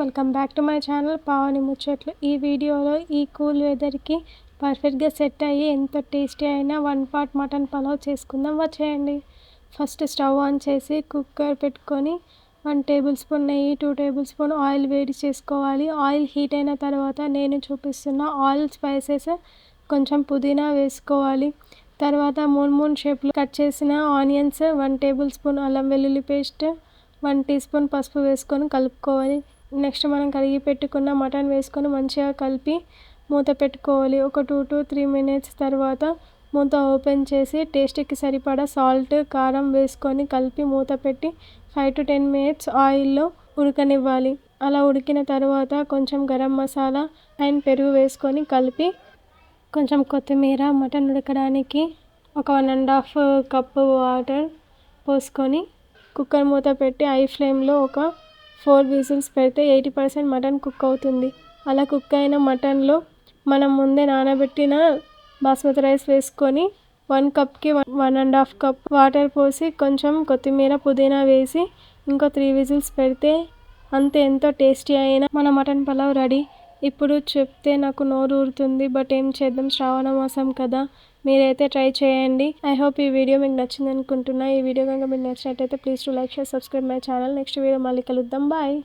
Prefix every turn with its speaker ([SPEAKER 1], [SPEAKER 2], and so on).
[SPEAKER 1] Welcome back to my channel Pavani ముచ్చట్లు. ఈ వీడియోలో ఈ కూల్ వెదర్కి పర్ఫెక్ట్గా సెట్ అయ్యి ఎంతో టేస్టీ అయిన 1 పాట్ మటన్ పలావ్ చేసుకుందాం, వచ్చేయండి. ఫస్ట్ స్టవ్ ఆన్ చేసి కుక్కర్ పెట్టుకొని 1 టేబుల్ స్పూన్ నెయ్యి, 2 టేబుల్ స్పూన్ ఆయిల్ వేడి చేసుకోవాలి. ఆయిల్ హీట్ అయిన తర్వాత నేను చూపిస్తున్న ఆల్ స్పైసెస్, కొంచెం పుదీనా వేసుకోవాలి. తర్వాత మూన్ షేప్లో కట్ చేసిన ఆనియన్స్, 1 టేబుల్ స్పూన్ అల్లం వెల్లుల్లి పేస్ట్, 1 టీ స్పూన్ పసుపు వేసుకొని కలుపుకోవాలి. నెక్స్ట్ మనం కడిగి పెట్టుకున్న మటన్ వేసుకొని మంచిగా కలిపి మూత పెట్టుకోవాలి. ఒక 2 to 3 మినిట్స్ తర్వాత మూత ఓపెన్ చేసి టేస్ట్కి సరిపడా సాల్ట్, కారం వేసుకొని కలిపి మూత పెట్టి 5 to 10 మినిట్స్ ఆయిల్లో ఉడకనివ్వాలి. అలా ఉడికిన తర్వాత కొంచెం గరం మసాలా అండ్ పెరుగు వేసుకొని కలిపి కొంచెం కొత్తిమీర, మటన్ ఉడకడానికి ఒక 1.5 కప్పు వాటర్ పోసుకొని కుక్కర్ మూత పెట్టి హై ఫ్లేమ్లో ఒక 4 విజిల్స్ పెడితే 80% మటన్ కుక్ అవుతుంది. అలా కుక్ అయిన మటన్లో మనం ముందే నానబెట్టిన బాస్మతి రైస్ వేసుకొని 1 కప్కి 1.5 కప్ వాటర్ పోసి కొంచెం కొత్తిమీర, పుదీనా వేసి ఇంకో 3 విజిల్స్ పెడితే అంతే, ఎంతో టేస్టీ అయిన మన మటన్ పలావ్ రెడీ. ఇప్పుడు చెప్తే నాకు నోరు ఊరుతుంది, బట్ ఏం చేద్దాం, శ్రావణ మాసం కదా. మీరైతే ట్రై చేయండి. ఐ హోప్ ఈ వీడియో మీకు నచ్చింది అనుకుంటున్నా. ఈ వీడియో కనుక మీకు నచ్చినట్టయితే please to like, share, subscribe my channel. Next video మళ్ళీ కలుద్దాం. బాయ్.